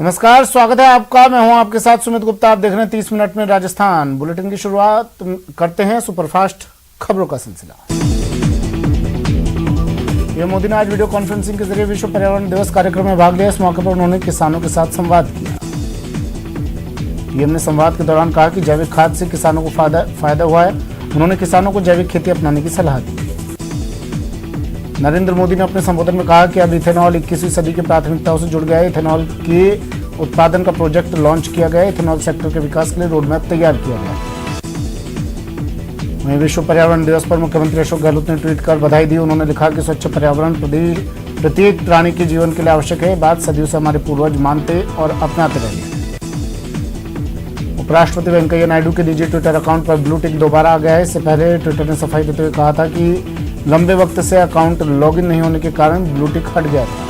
नमस्कार, स्वागत है आपका। मैं हूं आपके साथ सुमित गुप्ता। आप देख रहे हैं 30 मिनट में राजस्थान। बुलेटिन की शुरुआत करते हैं सुपरफास्ट खबरों का सिलसिला। पीएम मोदी ने आज वीडियो कॉन्फ्रेंसिंग के जरिए विश्व पर्यावरण दिवस कार्यक्रम में भाग लिया। इस मौके पर उन्होंने किसानों के साथ संवाद किया। पीएम ने संवाद के दौरान कहा कि जैविक खाद से किसानों को फायदा हुआ है। उन्होंने किसानों को जैविक खेती अपनाने की सलाह दी। नरेंद्र मोदी ने अपने संबोधन में कहा कि अब इथेनॉल 21वीं सदी की प्राथमिकताओं से जुड़ गया है। इथेनॉल के उत्पादन का प्रोजेक्ट लॉन्च किया गया है। इथेनॉल सेक्टर के विकास के लिए रोडमैप तैयार किया गया है। वहीं विश्व पर्यावरण दिवस पर मुख्यमंत्री अशोक गहलोत ने ट्वीट कर बधाई दी। उन्होंने लिखा कि स्वच्छ पर्यावरण प्रत्येक प्राणी के जीवन के लिए आवश्यक है। बात सदियों से हमारे पूर्वज मानते और अपनाते रहे हैं। उपराष्ट्रपति वेंकैया नायडू के निजी ट्विटर अकाउंट पर ब्लू टिक दोबारा आ गया है। इससे पहले ट्विटर ने सफाई देते हुए कहा था कि लंबे वक्त से अकाउंट लॉगिन नहीं होने के कारण ब्लू टिक हट गया था।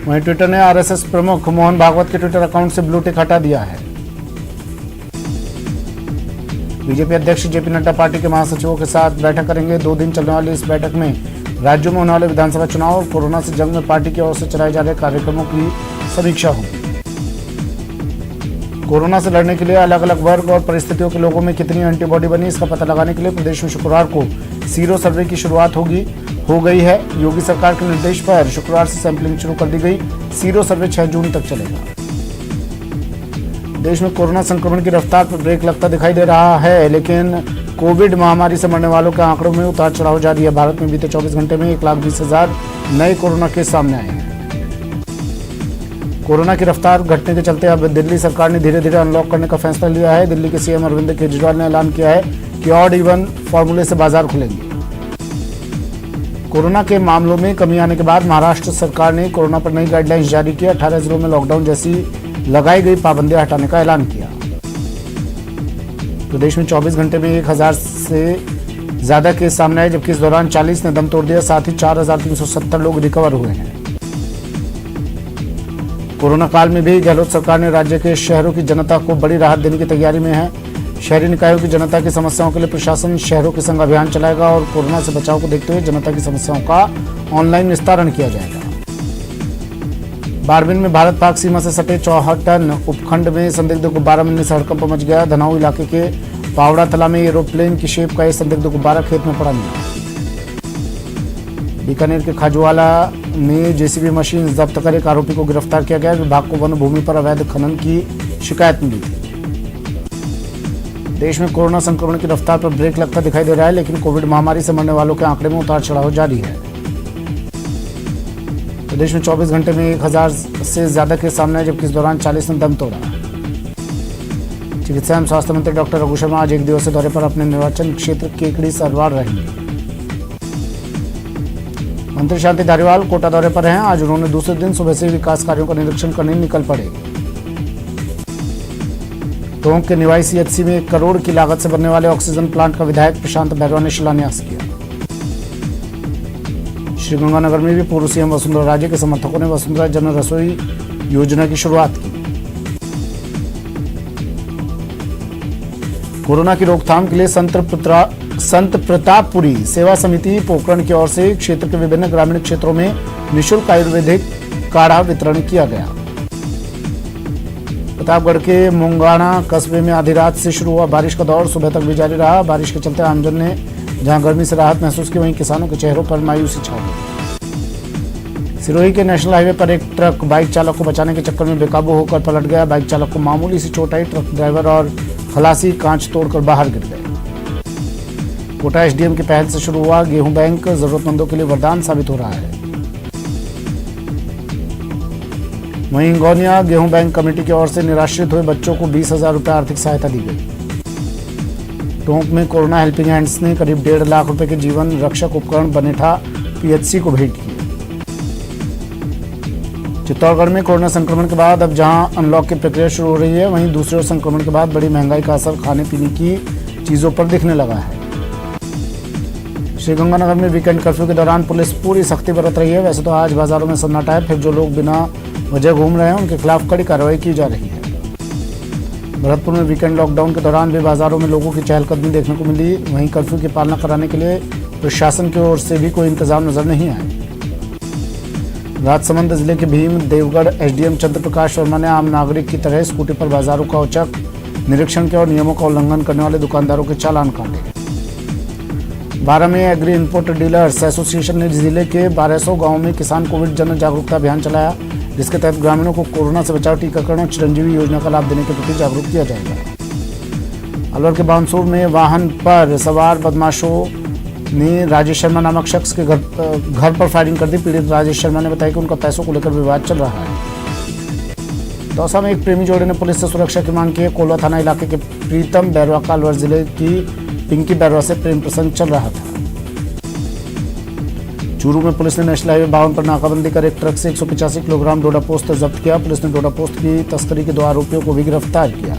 वहीं ट्विटर ने आरएसएस प्रमुख मोहन भागवत के ट्विटर अकाउंट से ब्लू टिक हटा दिया है। बीजेपी अध्यक्ष जेपी नड्डा पार्टी के महासचिवों के साथ बैठक करेंगे। 2 दिन चलने वाली इस बैठक में राज्यों में होने वाले विधानसभा चुनाव और कोरोना से जंग में पार्टी की ओर से चलाए जा रहे कार्यक्रमों की समीक्षा होगी। कोरोना से लड़ने के लिए अलग अलग वर्ग और परिस्थितियों के लोगों में कितनी एंटीबॉडी बनी, इसका पता लगाने के लिए प्रदेश में शुक्रवार को सीरो सर्वे की शुरुआत हो गई है। योगी सरकार के निर्देश पर शुक्रवार से सैंपलिंग शुरू कर दी गई। सीरो सर्वे 6 जून तक चलेगा। देश में कोरोना संक्रमण की रफ्तार पर ब्रेक लगता दिखाई दे रहा है, लेकिन कोविड महामारी से मरने वालों के आंकड़ों में उतार चढ़ाव जारी है। भारत में बीते 24 घंटे में 1,20,000 नए कोरोना केस सामने आए हैं। कोरोना की रफ्तार घटने के चलते अब दिल्ली सरकार ने धीरे धीरे अनलॉक करने का फैसला लिया है। दिल्ली के सीएम अरविंद केजरीवाल ने ऐलान किया है कि ऑड इवन फॉर्मूले से बाजार खुलेंगे। कोरोना के मामलों में कमी आने के बाद महाराष्ट्र सरकार ने कोरोना पर नई गाइडलाइंस जारी की। 18 जिलों में लॉकडाउन जैसी लगाई गई पाबंदियां हटाने का ऐलान किया। प्रदेश में 24 घंटे में 1,000 से ज्यादा केस सामने आए, जबकि इस दौरान 40 ने दम तोड़ दिया। साथ ही 4,370 लोग रिकवर हुए हैं। कोरोना काल में भी गहलोत सरकार ने राज्य के शहरों की जनता को बड़ी राहत देने की तैयारी में है। शहरी निकायों की जनता की समस्याओं के लिए प्रशासन शहरों के संग अभियान चलाएगा और कोरोना से बचाव को देखते हुए जनता की समस्याओं का ऑनलाइन निस्तारण किया जाएगा। बारबीन में भारत पाक सीमा से सटे चौहटन उपखंड में संदिग्ध गुब्बारा मिलने से हड़कंप मच गया। धनाऊ इलाके के पावड़ा तला में एरोप्लेन की शेप का यह संदिग्ध गुब्बारा खेत में पड़ा मिला। बीकानेर के खाजुवाला में जेसीबी मशीन जब्त कर एक आरोपी को गिरफ्तार किया गया। विभाग को वन भूमि पर अवैध खनन की शिकायत मिली थी। देश में कोरोना संक्रमण की रफ्तार पर ब्रेक लगता दिखाई दे रहा है, लेकिन कोविड महामारी से मरने वालों के आंकड़े में उतार चढ़ाव जारी है। प्रदेश में 24 घंटे में 1,000 से ज्यादा केस सामने आए, जबकि इस दौरान 40 ने दम तोड़ा। चिकित्सा एवं स्वास्थ्य मंत्री डॉक्टर रघु शर्मा आज 1 दिवसीय दौरे पर अपने निर्वाचन क्षेत्र केकड़ी सरवार रहेंगे। मंत्री शांति धारीवाल कोटा दौरे पर हैं। आज उन्होंने दूसरे दिन सुबह से विकास कार्यों का निरीक्षण करने निकल पड़े। टोंक के निवाई सीएचसी में 1 करोड़ की लागत से बनने वाले ऑक्सीजन प्लांट का विधायक प्रशांत बैरवा ने शिलान्यास किया। श्रीगंगानगर में भी पूर्व सीएम वसुंधरा राजे के समर्थकों ने वसुंधरा जन रसोई योजना की शुरुआत की। कोरोना की रोकथाम के लिए संत प्रतापपुरी सेवा समिति पोखरण की ओर से क्षेत्र के विभिन्न ग्रामीण क्षेत्रों में निःशुल्क आयुर्वेदिक काढ़ा वितरण किया गया। प्रतापगढ़ के मुंगाना कस्बे में आधी रात से शुरू हुआ बारिश का दौर सुबह तक भी जारी रहा। बारिश के चलते आमजन ने जहां गर्मी से राहत महसूस की, वहीं किसानों के चेहरों पर मायूसी छा गई। सिरोही के नेशनल हाईवे पर एक ट्रक बाइक चालक को बचाने के चक्कर में बेकाबू होकर पलट गया। बाइक चालक को मामूली सी चोट आई। ट्रक ड्राइवर और खलासी कांच तोड़कर बाहर गिर गए। कोटा एसडीएम की पहल से शुरू हुआ गेहूं बैंक जरूरतमंदों के लिए वरदान साबित हो रहा है। वहीं गौनिया गेहूं बैंक कमेटी की ओर से निराश्रित हुए बच्चों को 20,000 रुपये आर्थिक सहायता दी गई। टोंक में कोरोना हेल्पिंग हैंड्स ने करीब 1.5 लाख रुपए के जीवन रक्षक उपकरण बनेठा पीएचसी को भेंट किए। चित्तौड़गढ़ में कोरोना संक्रमण के बाद अब जहां अनलॉक की प्रक्रिया शुरू हो रही है, वहीं दूसरी ओर संक्रमण के बाद बड़ी महंगाई का असर खाने पीने की चीजों पर दिखने लगा है। श्रीगंगानगर में वीकेंड कर्फ्यू के दौरान पुलिस पूरी सख्ती बरत रही है। वैसे तो आज बाजारों में सन्नाटा है, फिर जो लोग बिना वजह घूम रहे हैं उनके खिलाफ कड़ी कार्रवाई की जा रही है। भरतपुर में वीकेंड लॉकडाउन के दौरान भी बाजारों में लोगों की चहलकदमी देखने को मिली। वहीं कर्फ्यू की पालना कराने के लिए प्रशासन की ओर से भी कोई इंतजाम नजर नहीं आए। राजसमंद जिले के भीम देवगढ़ एसडीएम चंद्रप्रकाश वर्मा ने आम नागरिक की तरह स्कूटी पर बाजारों का औचक निरीक्षण किया और नियमों का उल्लंघन करने वाले दुकानदारों के चालान काटे। 12 में एग्री इनपुट डीलर्स एसोसिएशन ने जिले के 1200 गांवों में किसान कोविड जन जागरूकता अभियान चलाया, जिसके तहत ग्रामीणों को कोरोना से बचाव टीकाकरण और चिरंजीवी योजना का लाभ देने के प्रति जागरूक किया जाएगा। अलवर के बानसूर में वाहन पर सवार बदमाशों ने राजेश शर्मा नामक शख्स के घर पर फायरिंग कर दी। पीड़ित राजेश शर्मा ने बताया कि उनका पैसों को लेकर विवाद चल रहा है। दौसा में एक प्रेमी जोड़े ने पुलिस से सुरक्षा की मांग की है। कोलवा थाना इलाके के प्रीतम बैरवा का अलवर जिले की पिंकी बैरवा से प्रेम प्रसंग चल रहा था। चूरू में पुलिस ने नेशनल हाईवे 52 पर नाकाबंदी कर एक ट्रक से 185 किलोग्राम डोडा पोस्त जब्त किया। पुलिस ने डोडा पोस्त की तस्करी के 2 आरोपियों को भी गिरफ्तार किया।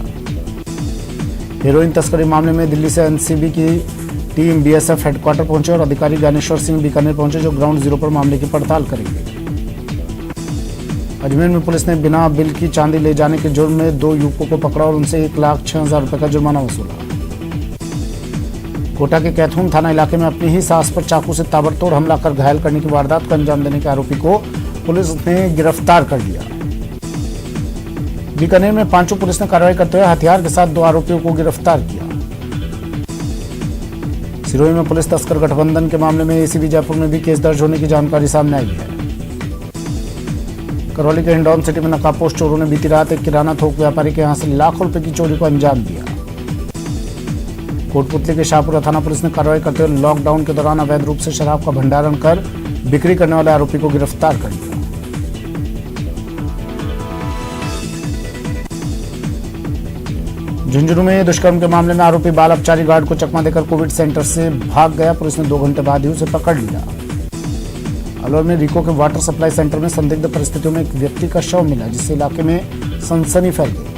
हेरोइन तस्करी मामले में दिल्ली से एनसीबी की टीम बीएसएफ हेडक्वार्टर पहुंचे और अधिकारी ज्ञानेश्वर सिंह बीकानेर पहुंचे, जो ग्राउंड जीरो पर मामले की पड़ताल करेंगे। अजमेर में पुलिस ने बिना बिल की चांदी ले जाने के जुर्म में 2 युवकों को पकड़ा और उनसे 1,06,000 रुपए का जुर्माना वसूला। कोटा के कैथून थाना इलाके में अपनी ही सास पर चाकू से ताबड़तोड़ हमला कर घायल करने की वारदात को अंजाम देने के आरोपी को पुलिस ने गिरफ्तार कर लिया। बीकानेर में पांचों पुलिस ने कार्रवाई करते हुए हथियार के साथ 2 आरोपियों को गिरफ्तार किया। सिरोही में पुलिस तस्कर गठबंधन के मामले में एसीबी जयपुर में भी केस दर्ज होने की जानकारी सामने आई है। करौली के हिंडौन सिटी में नकाबपोश चोरों ने बीती रात एक किराना थोक व्यापारी के यहां से लाखों रुपए की चोरी को अंजाम दिया। कोटपुतली के शाहपुरा थाना पुलिस ने कार्रवाई करते हुए लॉकडाउन के दौरान अवैध रूप से शराब का भंडारण कर बिक्री करने वाले आरोपी को गिरफ्तार कर लिया। झुंझुनू में दुष्कर्म के मामले में आरोपी बाल अपचारी गार्ड को चकमा देकर कोविड सेंटर से भाग गया। पुलिस ने 2 घंटे बाद ही उसे पकड़ लिया। अलवर में रिको के वाटर सप्लाई सेंटर में संदिग्ध परिस्थितियों में एक व्यक्ति का शव मिला, जिससे इलाके में सनसनी फैल गई।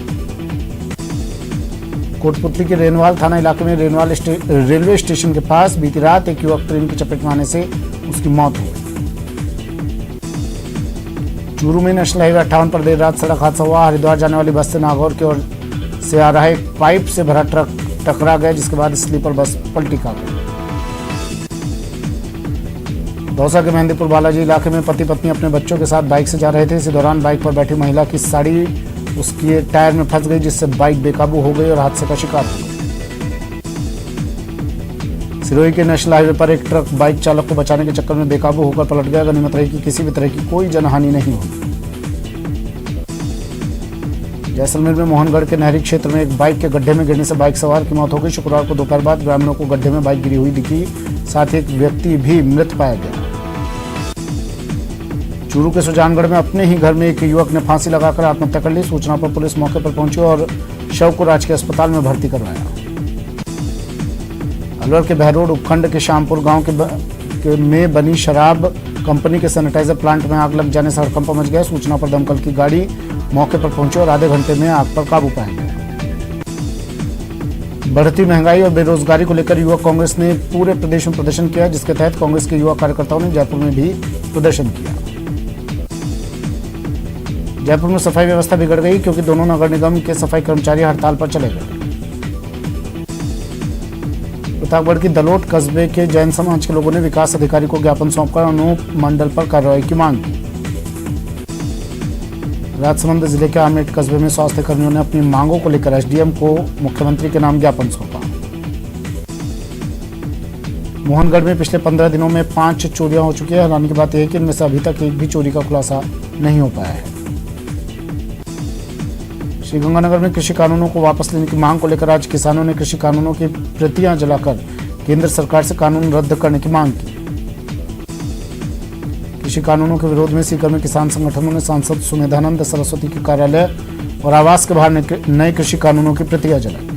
कोटपुतली के रेनवाल थाना इलाके में रेलवे स्टेशन के पास बीती रात एक युवक ट्रेन की चपेट में आने से उसकी मौत हो गई। चूरू में नेशनल हाईवे 58 पर देर रात सड़क हादसा हुआ। हरिद्वार जाने वाली बस से नागौर की ओर से आ रहा एक पाइप से भरा ट्रक टकरा गया, जिसके बाद स्लीपर बस पलटी खा गई। दौसा के मेहंदीपुर बालाजी इलाके में पति पत्नी अपने बच्चों के साथ बाइक से जा रहे थे। इसी दौरान बाइक पर बैठी महिला की साड़ी उसके टायर में फंस गई, जिससे बाइक बेकाबू हो गई और हादसे का शिकार हो गई। सिरोही के नेशनल हाईवे पर एक ट्रक बाइक चालक को बचाने के चक्कर में बेकाबू होकर पलट गया। गनीमत रही कि किसी भी तरह की कोई जनहानि नहीं हुई। जैसलमेर में मोहनगढ़ के नहरी क्षेत्र में एक बाइक के गड्ढे में गिरने से बाइक सवार की मौत हो गई। शुक्रवार को दोपहर बाद ग्रामीणों को गड्ढे में बाइक गिरी हुई दिखी, साथ ही एक व्यक्ति भी मृत पाया गया। चूरू के सुजानगढ़ में अपने ही घर में एक युवक ने फांसी लगाकर आत्महत्या कर ली। सूचना पर पुलिस मौके पर पहुंची और शव को राजकीय अस्पताल में भर्ती करवाया। अलवर के बहरोड उपखंड के श्यामपुर गांव में बनी शराब कंपनी के सैनिटाइजर प्लांट में आग लग जाने से हड़कंप मच गया। सूचना पर दमकल की गाड़ी मौके पर पहुंची और आधे घंटे में आग पर काबू पाया गया। बढ़ती महंगाई और बेरोजगारी को लेकर युवक कांग्रेस ने पूरे प्रदेश में प्रदर्शन किया, जिसके तहत कांग्रेस के युवा कार्यकर्ताओं ने जयपुर में भी प्रदर्शन किया। जयपुर में सफाई व्यवस्था बिगड़ गई क्योंकि दोनों नगर निगम के सफाई कर्मचारी हड़ताल पर चले गए। प्रतापगढ़ की दलोट कस्बे के जैन समाज के लोगों ने विकास अधिकारी को ज्ञापन सौंपकर अनूप मंडल पर कार्रवाई की मांग की। राजसमंद जिले के आमेट कस्बे में स्वास्थ्य कर्मियों ने अपनी मांगों को लेकर एसडीएम को मुख्यमंत्री के नाम ज्ञापन सौंपा। मोहनगढ़ में पिछले 15 दिनों में 5 चोरियां हो चुकी है। हैरानी की बात यह है कि इनमें से अभी तक एक भी चोरी का खुलासा नहीं हो पाया है। श्रीगंगानगर में कृषि कानूनों को वापस लेने की मांग को लेकर आज किसानों ने कृषि कानूनों की प्रतियां जलाकर केंद्र सरकार से कानून रद्द करने की मांग की। कृषि कानूनों के विरोध में सीकर में किसान संगठनों ने सांसद सुमेधानंद सरस्वती के कार्यालय और आवास के बाहर नए कृषि कानूनों की प्रतियां जलाई।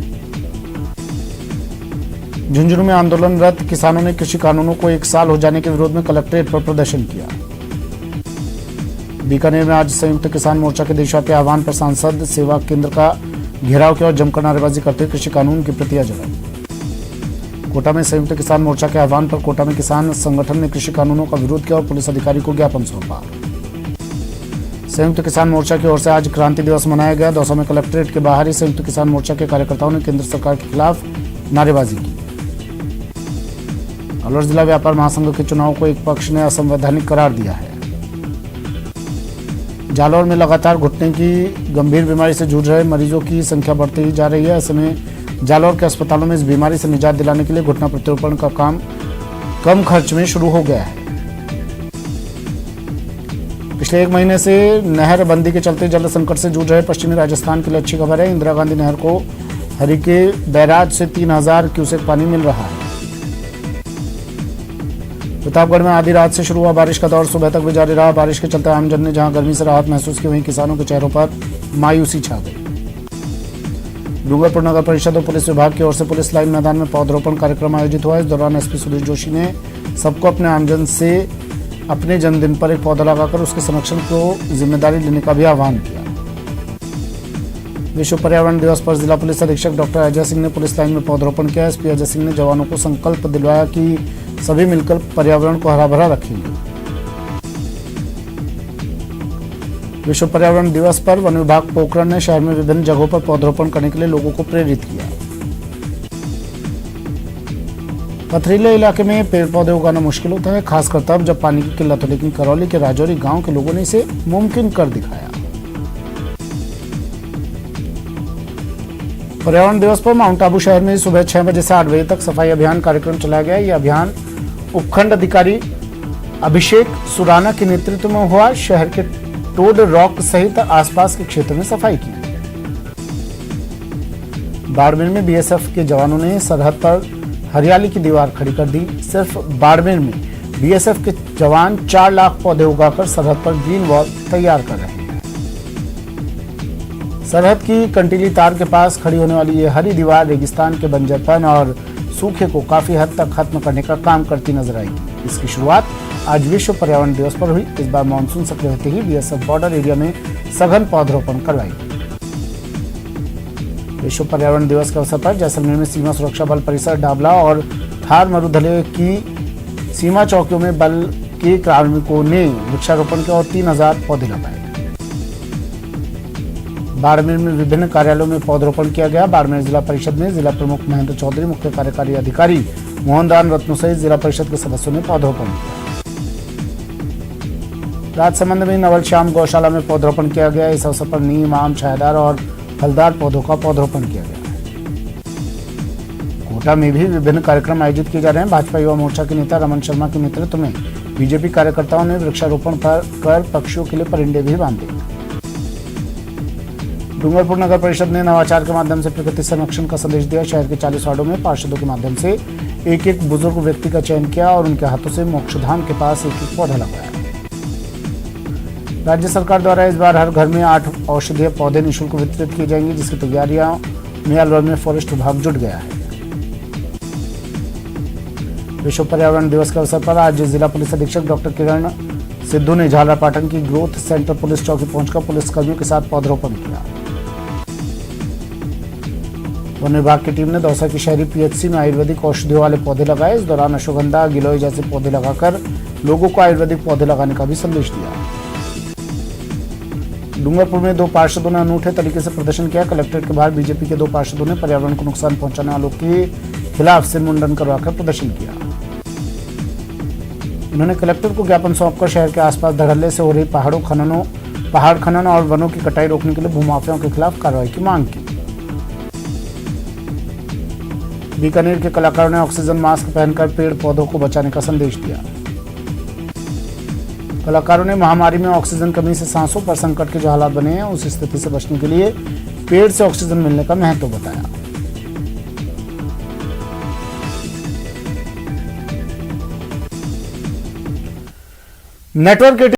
झुंझुनू में आंदोलनरत किसानों ने कृषि कानूनों को 1 साल हो जाने के विरोध में कलेक्ट्रेट पर प्रदर्शन किया। बीकानेर में आज संयुक्त किसान मोर्चा के देशव्यापी आह्वान पर सांसद सेवा केंद्र का घेराव किया और जमकर नारेबाजी करते हुए कृषि कानून की प्रतियां जलाई। कोटा में संयुक्त किसान मोर्चा के आह्वान पर कोटा में किसान संगठन ने कृषि कानूनों का विरोध किया और पुलिस अधिकारी को ज्ञापन सौंपा। संयुक्त किसान मोर्चा की ओर से आज क्रांति दिवस मनाया गया। दौसा में कलेक्ट्रेट के बाहर ही संयुक्त किसान मोर्चा के कार्यकर्ताओं ने केंद्र सरकार के खिलाफ नारेबाजी की। अलवर जिला व्यापार महासंघ के चुनाव को एक पक्ष ने असंवैधानिक करार दिया है। जालौर में लगातार घुटने की गंभीर बीमारी से जूझ रहे मरीजों की संख्या बढ़ती ही जा रही है। ऐसे में जालौर के अस्पतालों में इस बीमारी से निजात दिलाने के लिए घुटना प्रत्यारोपण का काम कम खर्च में शुरू हो गया है। पिछले 1 महीने से नहर बंदी के चलते जल संकट से जूझ रहे पश्चिमी राजस्थान के लिए अच्छी खबर है। इंदिरा गांधी नहर को हरिके बैराज से 3000 क्यूसेक पानी मिल रहा है। प्रतापगढ़ में आधी रात से शुरू हुआ बारिश का दौर सुबह तक भी जारी रहा। बारिश के चलते आमजन ने जहां गर्मी से राहत महसूस की, वहीं किसानों के चेहरों पर मायूसी छा गई। डूंगरपुर नगर परिषद और पुलिस विभाग की ओर से पुलिस लाइन मैदान में पौधरोपण कार्यक्रम आयोजित हुआ। इस दौरान एसपी सुरेश जोशी ने सबको अपने आमजन से अपने जन्मदिन पर एक पौधा लगाकर उसके संरक्षण को जिम्मेदारी लेने का भी आह्वान किया। विश्व पर्यावरण दिवस पर जिला पुलिस अधीक्षक डॉक्टर अजय सिंह ने पुलिस लाइन में पौधरोपण किया। एसपी अजय सिंह ने जवानों को संकल्प दिलवाया कि सभी मिलकर पर्यावरण को हरा भरा रखेंगे। विश्व पर्यावरण दिवस पर वन विभाग पोखरण ने शहर में विभिन्न जगहों पर पौधरोपण करने के लिए लोगों को प्रेरित किया। पथरीले इलाके में पेड़ पौधे उगाना मुश्किल होता है, खासकर तब जब पानी की किल्लत हो, लेकिन करौली के राजौरी गांव के लोगों ने इसे मुमकिन कर दिखाया। पर्यावरण दिवस पर माउंट आबू शहर में सुबह 6 बजे से 8 बजे तक सफाई अभियान कार्यक्रम चलाया गया। यह अभियान उपखंड अधिकारी अभिषेक सुराना के नेतृत्व में हुआ। शहर के टोड रॉक सहित आसपास के क्षेत्र में सफाई की। बाड़मेर में बीएसएफ के जवानों ने सरहद पर हरियाली की दीवार खड़ी कर दी। सिर्फ बाड़मेर में बीएसएफ के जवान 4 लाख पौधे उगाकर सरहद पर ग्रीन वॉल तैयार कर रहे हैं। सरहद की कंटीली तार के पास खड़ी होने वाली ये हरी दीवार रेगिस्तान के बंजरपन और सूखे को काफी हद तक खत्म करने का काम करती नजर आएगी। इसकी शुरुआत आज विश्व पर्यावरण दिवस पर हुई। इस बार मानसून सक्रिय होते ही बीएसएफ बॉर्डर एरिया में सघन पौधरोपण करवाई। विश्व पर्यावरण दिवस के अवसर पर जैसलमेर में सीमा सुरक्षा बल परिसर, डाबला और थार मरुधले की सीमा चौकियों में बल के कार्मिकों ने वृक्षारोपण किया और 3000 पौधे लगाए। बाड़मेर में विभिन्न कार्यालयों में पौधरोपण किया गया। बाड़मेर जिला परिषद में जिला प्रमुख महेंद्र चौधरी, मुख्य कार्यकारी अधिकारी मोहनदान रत्नू सहित जिला परिषद के सदस्यों ने पौधरोपण किया। राजसमंद में नवल श्याम गौशाला में पौधरोपण किया गया। इस अवसर पर नीम, आम, छायादार और फलदार पौधों का पौधरोपण किया गया। कोटा में भी विभिन्न कार्यक्रम आयोजित किए जा रहे हैं। भाजपा युवा मोर्चा के नेता रमन शर्मा के नेतृत्व में बीजेपी कार्यकर्ताओं ने वृक्षारोपण कर पक्षियों के लिए परिंदे भी बांधे। डूंगरपुर नगर परिषद ने नवाचार के माध्यम से प्रकृति संरक्षण का संदेश दिया। शहर के 40 वार्डों में पार्षदों के माध्यम से एक बुजुर्ग व्यक्ति का चयन किया और उनके हाथों से मोक्षधाम के पास एक पौधा लगाया। राज्य सरकार द्वारा इस बार हर घर में 8 औषधीय पौधे निःशुल्क वितरित किए जाएंगे, जिसकी तैयारियां में अलवर में फॉरेस्ट विभाग जुट गया है। विश्व पर्यावरण दिवस के अवसर पर आज जिला पुलिस अधीक्षक डॉक्टर किरण सिद्धू ने झालरापाटन की ग्रोथ सेंटर पुलिस चौकी पहुंचकर पुलिसकर्मियों के साथ पौधरोपण किया। वन विभाग की टीम ने दौसा की शहरी पीएचसी में आयुर्वेदिक औषधियों वाले पौधे लगाए। इस दौरान अश्वगंधा, गिलोय जैसे पौधे लगाकर लोगों को आयुर्वेदिक पौधे लगाने का भी संदेश दिया। डूंगरपुर में 2 पार्षदों ने अनूठे तरीके से प्रदर्शन किया। कलेक्ट्रेट के बाहर बीजेपी के 2 पार्षदों ने पर्यावरण को नुकसान पहुंचाने वालों के खिलाफ सिर मुंडन करवाकर प्रदर्शन किया। उन्होंने कलेक्टर को ज्ञापन सौंपकर शहर के आसपास धड़ल्ले से हो रही पहाड़ खनन और वनों की कटाई रोकने के लिए भूमाफियाओं के खिलाफ कार्रवाई की मांग की। बीकानेर के कलाकारों ने ऑक्सीजन मास्क पहनकर पेड़ पौधों को बचाने का संदेश दिया। कलाकारों ने महामारी में ऑक्सीजन कमी से सांसों पर संकट के जो हालात बने हैं, उस स्थिति से बचने के लिए पेड़ से ऑक्सीजन मिलने का महत्व बताया। नेटवर्क